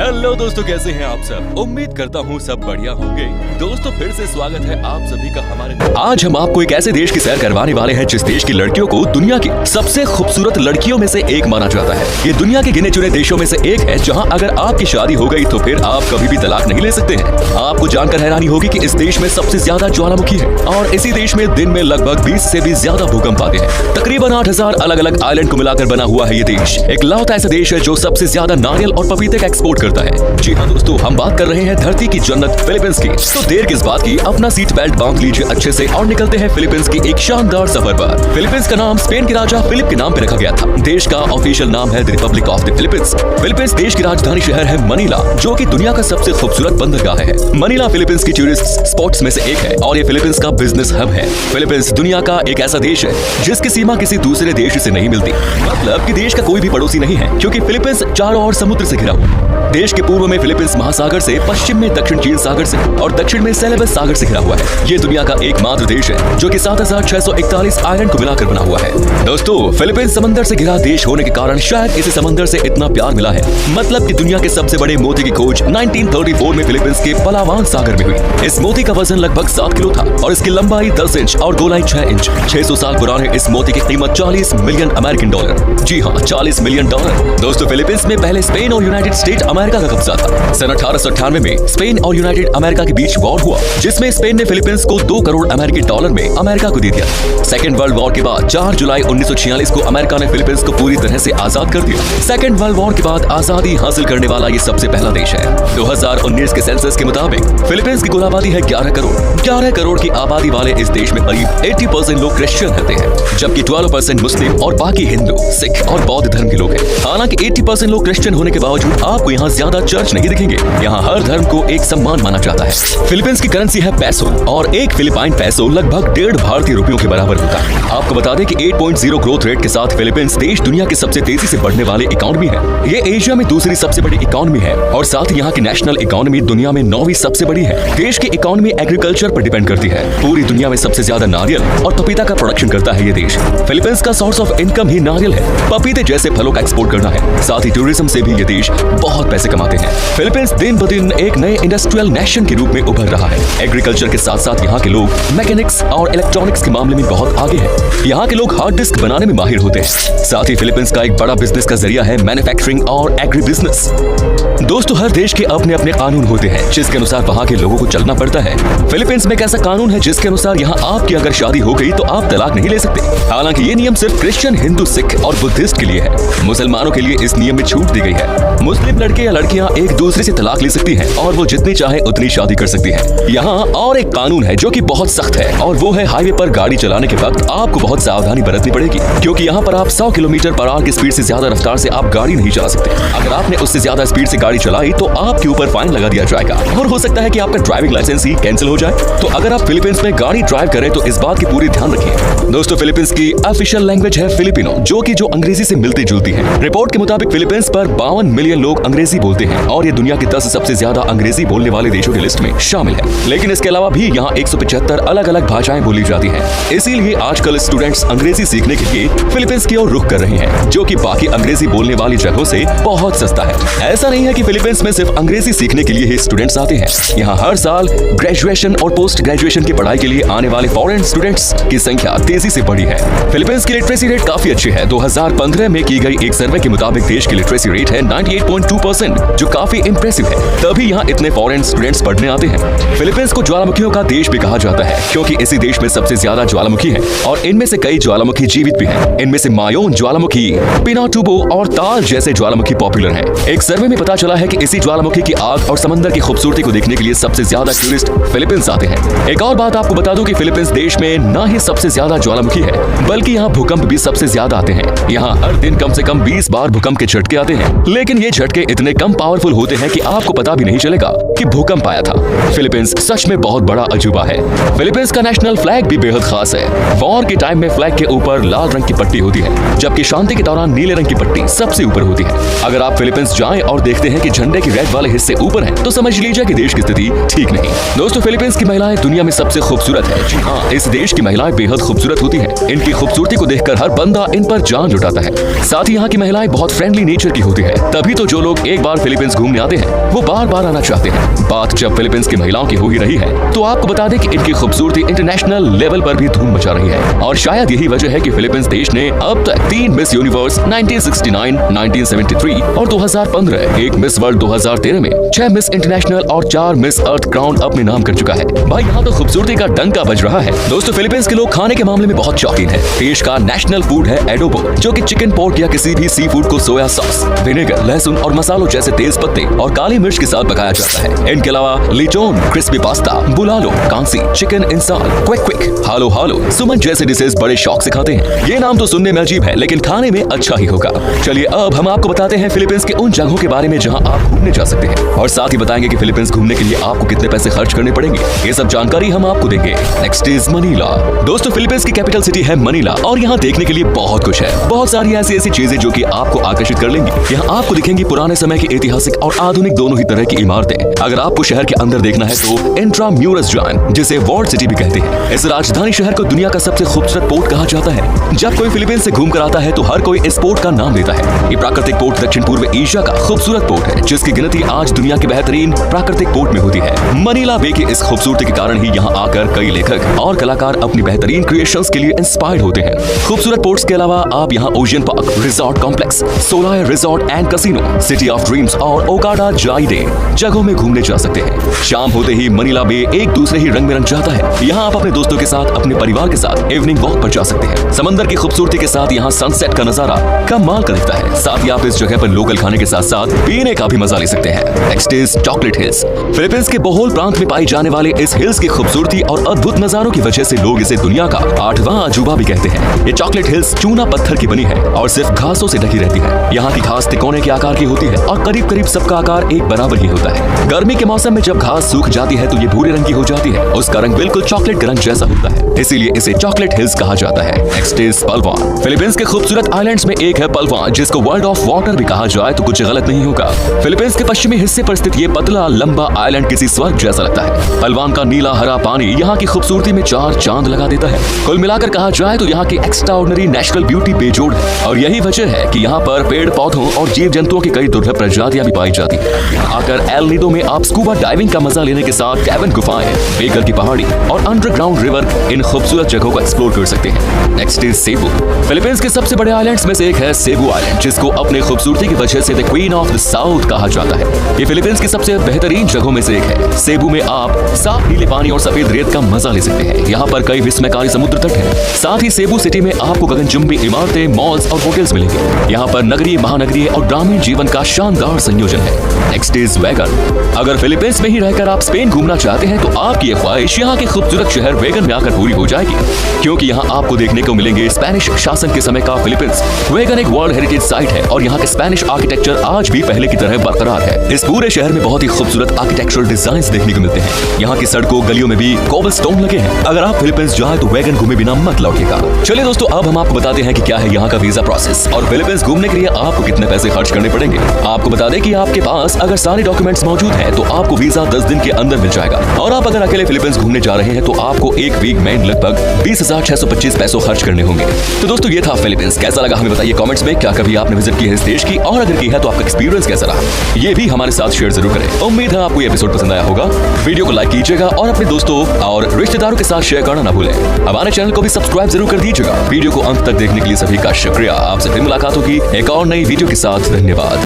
Hello दोस्तों, कैसे हैं आप सब? उम्मीद करता हूँ सब बढ़िया होंगे। दोस्तों फिर से स्वागत है आप सभी का हमारे। आज हम आपको एक ऐसे देश की सैर करवाने वाले हैं जिस देश की लड़कियों को दुनिया की सबसे खूबसूरत लड़कियों में से एक माना जाता है। ये दुनिया के गिने चुने देशों में से एक है जहाँ अगर आपकी शादी हो गई तो फिर आप कभी भी तलाक नहीं ले सकते हैं। आपको जानकर हैरानी होगी कि इस देश में सबसे ज्यादा ज्वालामुखी है और इसी देश में दिन में लगभग 20 से भी ज्यादा भूकंप आते हैं। तकरीबन 8000 अलग अलग आइलैंड को मिलाकर बना हुआ है ये देश। एक लौता ऐसा देश है जो सबसे ज्यादा नारियल और पपीते का एक्सपोर्ट करता है। जी हाँ दोस्तों, हम बात कर रहे हैं धरती की जन्नत फिलीपींस की। तो देर किस बात की, अपना सीट बेल्ट बांध लीजिए अच्छे से और निकलते हैं फिलीपींस की एक शानदार सफर पर। फिलीपींस का नाम स्पेन के राजा फिलिप के नाम पे रखा गया था। देश का ऑफिशियल नाम है the Republic of the Philippines. Philippines देश की राजधानी शहर है मनीला, जो कि दुनिया का सबसे खूबसूरत बंदरगाह है। मनीला फिलीपींस की टूरिस्ट स्पॉट्स में से एक है और ये फिलीपींस का बिजनेस हब है। फिलीपींस दुनिया का एक ऐसा देश है जिसकी सीमा किसी दूसरे देश से नहीं मिलती। मतलब कि देश का कोई भी पड़ोसी नहीं है, क्योंकि फिलीपींस चारों ओर समुद्र से घिरा हुआ। देश के पूर्व में फिलीपींस महासागर से, पश्चिम में दक्षिण चीन सागर से और दक्षिण में सेलेबस सागर से घिरा हुआ है। ये दुनिया का एकमात्र देश है जो कि 7641 आइलैंड को मिलाकर बना हुआ है। दोस्तों फिलीपींस समंदर से घिरा देश होने के कारण शायद इसे समंदर से इतना प्यार मिला है। मतलब कि दुनिया के सबसे बड़े मोती की खोज 1934 में फिलीपींस के पलावान सागर में हुई। इस मोती का वजन लगभग 7 किलो था और इसकी लंबाई 10 इंच और गोलाई 6 इंच। 600 साल पुराने इस मोती की कीमत 40 मिलियन अमेरिकन डॉलर। जी हाँ, 40 मिलियन डॉलर। दोस्तों फिलीपींस में पहले स्पेन और यूनाइटेड स्टेट अमेरिका का कब्जा था। सन 1898 में स्पेन और यूनाइटेड अमेरिका के बीच वॉर हुआ, जिसमें स्पेन ने फिलीपींस को 2 करोड़ अमेरिकी डॉलर में अमेरिका को दे दिया। सेकेंड वर्ल्ड वॉर के बाद 4 जुलाई 1946 को अमेरिका ने फिलीपींस को पूरी तरह से आजाद कर दिया। सेकेंड वर्ल्ड वॉर के बाद आजादी हासिल करने वाला ये सबसे पहला देश है। 2019 के सेंसस के मुताबिक फिलीपींस की कुल आबादी है 11 करोड़। 11 करोड़ की आबादी वाले इस देश में करीब 80% लोग क्रिश्चियन रहते हैं, जबकि 12% मुस्लिम और बाकी हिंदू, सिख और बौद्ध धर्म के लोग हैं। हालांकि 80% लोग क्रिश्चियन होने के बावजूद आपको यहाँ ज्यादा चर्च नहीं दिखेंगे। यहाँ हर धर्म को एक सम्मान माना जाता है। फिलीपींस की करेंसी है पैसो और एक फिलिपाइन पैसो लगभग 1.5 भारतीय रुपयों के बराबर होता है। आपको बता दें कि 8.0 ग्रोथ रेट के साथ फिलीपींस देश दुनिया के सबसे तेजी से बढ़ने वाले इकोनॉमी है। ये एशिया में दूसरी सबसे बड़ी इकोनॉमी है और साथ ही यहाँ की नेशनल इकोनॉमी दुनिया में 9वीं सबसे बड़ी है। देश की इकोनॉमी एग्रीकल्चर पर डिपेंड करती है। पूरी दुनिया में सबसे ज्यादा नारियल और पपीता का प्रोडक्शन करता है ये देश। फिलीपींस का सोर्स ऑफ इनकम ही नारियल है, पपीते जैसे फलों का एक्सपोर्ट करना है। साथ ही टूरिज्म से भी ये देश बहुत पैसे कमाते हैं। फिलीपींस दिन ब दिन एक नए इंडस्ट्रियल नेशन के रूप में उभर रहा है। एग्रीकल्चर के साथ साथ यहाँ के लोग मैकेनिक्स और इलेक्ट्रॉनिक्स के मामले में बहुत आगे हैं। यहाँ के लोग हार्ड डिस्क बनाने में माहिर होते हैं। साथ ही फिलीपींस का एक बड़ा बिजनेस का जरिया है मैन्युफैक्चरिंग और एग्री बिजनेस। दोस्तों हर देश के अपने अपने कानून होते हैं जिसके अनुसार वहाँ के लोगों को चलना पड़ता है। फिलीपींस में एक ऐसा कानून है जिसके अनुसार यहाँ आपकी अगर शादी हो गई तो आप तलाक नहीं ले सकते। हालांकि ये नियम सिर्फ क्रिश्चियन, हिंदू, सिख और बुद्धिस्ट के लिए है। मुसलमानों के लिए इस नियम में छूट दी गई है। मुस्लिम लड़के या लड़कियां एक दूसरे से तलाक ले सकती हैं और वो जितनी चाहे उतनी शादी कर सकती हैं। यहाँ और एक कानून है जो कि बहुत सख्त है और वो है हाईवे पर गाड़ी चलाने के वक्त आपको बहुत सावधानी बरतनी पड़ेगी, क्योंकि यहाँ पर आप 100 किलोमीटर पर आवर की स्पीड से ज्यादा रफ्तार से आप गाड़ी नहीं चला सकते। अगर आपने उससे ज्यादा स्पीड से गाड़ी चलाई तो आपके ऊपर फाइन लगा दिया जाएगा और हो सकता है कि आपका ड्राइविंग लाइसेंस ही कैंसिल हो जाए। तो अगर आप फिलीपींस में गाड़ी ड्राइव करें तो इस बात की पूरी ध्यान रखिए। दोस्तों फिलीपींस की ऑफिशियल लैंग्वेज है फिलिपिनो, जो अंग्रेजी से मिलती जुलती है। रिपोर्ट के मुताबिक फिलीपींस पर 52 मिलियन लोग अंग्रेजी बोलते हैं और ये दुनिया की 10 सबसे ज्यादा अंग्रेजी बोलने वाले देशों की लिस्ट में शामिल है। लेकिन इसके अलावा भी यहाँ 175 अलग अलग भाषाएं बोली जाती हैं। इसीलिए आजकल स्टूडेंट्स अंग्रेजी सीखने के लिए फिलीपींस की ओर रुख कर रहे हैं, जो कि बाकी अंग्रेजी बोलने वाली जगहों से बहुत सस्ता है। ऐसा नहीं है कि फिलीपींस में सिर्फ अंग्रेजी सीखने के लिए ही स्टूडेंट्स आते हैं। यहाँ हर साल ग्रेजुएशन और पोस्ट ग्रेजुएशन की पढ़ाई के लिए आने वाले फॉरेन स्टूडेंट्स की संख्या तेजी से बढ़ी है। फिलीपींस की लिटरेसी रेट काफी अच्छी है। 2015 में की गई एक सर्वे के मुताबिक देश की लिटरेसी रेट है 98.2%, जो काफी इंप्रेसिव है। तभी यहाँ इतने फॉरेन स्टूडेंट्स पढ़ने आते हैं। फिलीपींस को ज्वालामुखियों का देश भी कहा जाता है, क्योंकि इसी देश में सबसे ज्यादा ज्वालामुखी है और इनमें से कई ज्वालामुखी जीवित भी हैं। इनमें से मायोन ज्वालामुखी, पिनाटुबो और ताल जैसे ज्वालामुखी पॉपुलर हैं। एक सर्वे में पता चला है कि इसी ज्वालामुखी की आग और समंदर की खूबसूरती को देखने के लिए सबसे ज्यादा टूरिस्ट फिलीपींस आते हैं। एक और बात आपको बता दूं कि फिलीपींस देश में न ही सबसे ज्यादा ज्वालामुखी है, बल्कि यहाँ भूकंप भी सबसे ज्यादा आते हैं। यहाँ हर दिन कम से कम 20 बार भूकंप के झटके आते हैं, लेकिन ये झटके इतने कम पावरफुल होते हैं कि आपको पता भी नहीं चलेगा कि भूकंप आया था। फिलीपींस सच में बहुत बड़ा अजूबा है। फिलीपींस का नेशनल फ्लैग भी बेहद खास है। वॉर के टाइम में फ्लैग के ऊपर लाल रंग की पट्टी होती है, जबकि शांति के दौरान नीले रंग की पट्टी सबसे ऊपर होती है। अगर आप फिलीपींस जाएं और देखते हैं कि झंडे की रेड वाले हिस्से ऊपर हैं, तो समझ लीजिए कि देश की स्थिति ठीक नहीं। दोस्तों फिलीपींस की महिलाएं दुनिया में सबसे खूबसूरत है। जी हाँ, इस देश की महिलाएं बेहद खूबसूरत होती हैं। इनकी खूबसूरती को देखकर हर बंदा इन पर जान जुटाता है। साथ ही यहाँ की महिलाएं बहुत फ्रेंडली नेचर की होती है, तभी तो जो लोग एक बार फिलीपींस घूमने आते हैं वो बार बार आना चाहते हैं। बात जब फिलीपींस की महिलाओं की हो ही रही है तो आपको बता दें कि इनकी खूबसूरती इंटरनेशनल लेवल पर भी धूम मचा रही है और शायद यही वजह है कि फिलीपींस देश ने अब तक 3 मिस यूनिवर्स 1969, 1973 और 2015, एक मिस वर्ल्ड 2013 में 6 मिस इंटरनेशनल और 4 मिस अर्थ क्राउन अपने नाम कर चुका है। भाई यहाँ तो खूबसूरती का डंका बज रहा है। दोस्तों फिलीपींस के लोग खाने के मामले में बहुत शौकीन है। देश का नेशनल फूड है एडोबो, जो कि चिकन, पोर्क या किसी भी सी फूड को सोया सॉस, विनेगर, लहसुन और मसालों जैसे तेज पत्ते और काली मिर्च के साथ पकाया जाता है। इनके अलावा लिचोन, क्रिस्पी पास्ता, बुलालो, कांसी, चिकन इंसान, क्विक, हालो हालो, सुमन जैसे डिशेस बड़े शौक से खाते हैं। ये नाम तो सुनने में अजीब है लेकिन खाने में अच्छा ही होगा। चलिए अब हम आपको बताते हैं फिलीपींस के उन जगहों के बारे में जहां आप घूमने जा सकते हैं और साथ ही बताएंगे कि फिलीपींस घूमने के लिए आपको कितने पैसे खर्च करने पड़ेंगे। ये सब जानकारी हम आपको देंगे। Next is Manila. दोस्तों फिलीपींस की कैपिटल सिटी है मनीला और यहाँ देखने के लिए बहुत कुछ है। बहुत सारी ऐसी चीजें जो कि आपको आकर्षित कर लेंगी। यहाँ आपको दिखेंगी पुराने समय की ऐतिहासिक और आधुनिक दोनों ही तरह की इमारतें। अगर आपको शहर के अंदर देखना है तो इंट्राम्यूरस जॉन, जिसे वर्ल्ड सिटी भी कहते हैं, इस राजधानी शहर को दुनिया का सबसे खूबसूरत पोर्ट कहा जाता है। जब कोई फिलीपींस से घूम कर आता है तो हर कोई इस पोर्ट का नाम लेता है। ये प्राकृतिक पोर्ट दक्षिण पूर्व एशिया का खूबसूरत पोर्ट है जिसकी गिनती आज दुनिया के बेहतरीन प्राकृतिक पोर्ट में होती है। मनीला बे की इस खूबसूरती के कारण ही यहाँ आकर कई लेखक और कलाकार अपनी बेहतरीन क्रिएशंस के लिए इंस्पायर्ड होते हैं। खूबसूरत पोर्ट्स के अलावा आप यहाँ ocean park, resort complex, Solaire resort and casino, city of dreams और ओकाडा जाइडे जगहों में घूमने जा सकते हैं। शाम होते ही मनीला बे एक दूसरे ही रंग में रंग जाता है। यहाँ आप अपने दोस्तों के साथ, अपने परिवार के साथ इवनिंग वॉक पर जा सकते हैं। समंदर की खूबसूरती के साथ यहाँ सनसेट का नजारा कमाल का दिखता है। साथ ही आप इस जगह पर लोकल खाने के साथ साथ पीने का भी मजा ले सकते हैं। Next is chocolate hills. Philippines के बोहोल प्रांत में पाई जाने वाले इस हिल्स की खूबसूरती और अद्भुत नजारों की वजह से लोग इसे दुनिया का 8वां अजूबा भी कहते हैं। ये चॉकलेट हिल्स चूना पत्थर की बनी है और सिर्फ घासों से ढकी रहती है। यहाँ की घास तिकोने के आकार की होती है और करीब करीब सबका आकार एक बराबर ही होता है। गर्मी के मौसम में जब घास सूख जाती है तो ये भूरे रंग की हो जाती है। उसका रंग बिल्कुल चॉकलेट रंग जैसा होता है, इसीलिए इसे चॉकलेट हिल्स कहा जाता है। Next is पलवान। फिलीपींस के खूबसूरत आइलैंड्स में एक है पलवान, जिसको वर्ल्ड ऑफ वाटर भी कहा जाए तो कुछ गलत नहीं होगा। फिलीपींस के पश्चिमी हिस्से पर स्थित ये पतला लंबा आइलैंड किसी स्वर्ग जैसा लगता है। पलवान का नीला हरा पानी यहाँ की खूबसूरती में 4 चांद लगा देता है। कुल मिलाकर कहा जाए तो यहाँ की एक्स्ट्राऑर्डिनरी नेचुरल ब्यूटी बेजोड़ है और यही वजह है कि यहाँ पर पेड़ पौधों और जीव जंतुओं की कई दुर्लभ प्रजातियां भी पाई जाती है। आकर एल नीडो में आप स्कूबा डाइविंग का मजा लेने के साथ कैबिन गुफाएं, बेगल की पहाड़ी और अंडरग्राउंड रिवर, इन खूबसूरत जगहों को एक्सप्लोर कर सकते हैं। Next is Cebu. फिलीपींस के सबसे बड़े आइलैंड्स में से एक है सेबू आइलैंड, जिसको अपने खूबसूरती की वजह से the queen of the south कहा जाता है। ये फिलीपींस की सबसे बेहतरीन जगहों में से एक है। सेबू में आप साफ नीले पानी और सफेद रेत का मजा ले सकते हैं। यहाँ पर कई विस्मयकारी समुद्र तट है। साथ ही सेबू सिटी में आपको गगनचुंबी इमारतें, मॉल्स और होटल्स मिलेंगे। यहाँ पर नगरीय, महानगरीय और ग्रामीण जीवन का शानदार संयोजन है। Next is vegan. अगर फिलीपींस में ही रहकर आप स्पेन घूमना चाहते हैं तो आपकी ये ख्वाहिश यहाँ के खूबसूरत शहर वेगन में आकर पूरी हो जाएगी, क्योंकि यहाँ आपको देखने को मिलेंगे स्पेनिश शासन के समय का फिलीपींस। वेगन एक वर्ल्ड हेरिटेज साइट है और यहाँ के स्पेनिश आर्किटेक्चर आज भी पहले की तरह बरकरार है। इस पूरे शहर में बहुत ही खूबसूरत आर्किटेक्चरल डिजाइन देखने को मिलते हैं। यहाँ की सड़कों, गलियों में भी कोबलस्टोन लगे हैं। अगर आप फिलीपींस जाए तो वेगन घूमे बिना मत लौटिएगा। चलिए दोस्तों, अब हम आपको बताते हैं कि क्या है यहाँ का वीजा प्रोसेस और फिलीपींस घूमने के लिए आपको कितने पैसे खर्च करने पड़ेंगे। आपको बता दें कि आपके पास अगर सारे डॉक्यूमेंट्स मौजूद हैं तो आपको वीजा 10 दिन के अंदर मिल जाएगा। और आप अगर अकेले फिलीपींस घूमने जा रहे हैं तो आपको एक वीक में लगभग 20,625 पैसों खर्च करने होंगे। तो दोस्तों ये था फिलीपींस। कैसा लगा हमें बताइए कमेंट्स में। क्या कभी आपने विजिट की है इस देश की, और अगर की है तो आपका एक्सपीरियंस कैसा रहा, ये भी हमारे साथ शेयर जरूर करें। उम्मीद है आपको ये एपिसोड पसंद आया होगा। वीडियो को लाइक कीजिएगा और अपने दोस्तों और रिश्तेदारों के साथ शेयर करना ना भूलें। हमारे चैनल को भी सब्सक्राइब जरूर कर दीजिएगा। वीडियो को अंत तक देखने के लिए सभी का शुक्रिया। आपसे फिर मुलाकात होगी एक और नई वीडियो के साथ। धन्यवाद।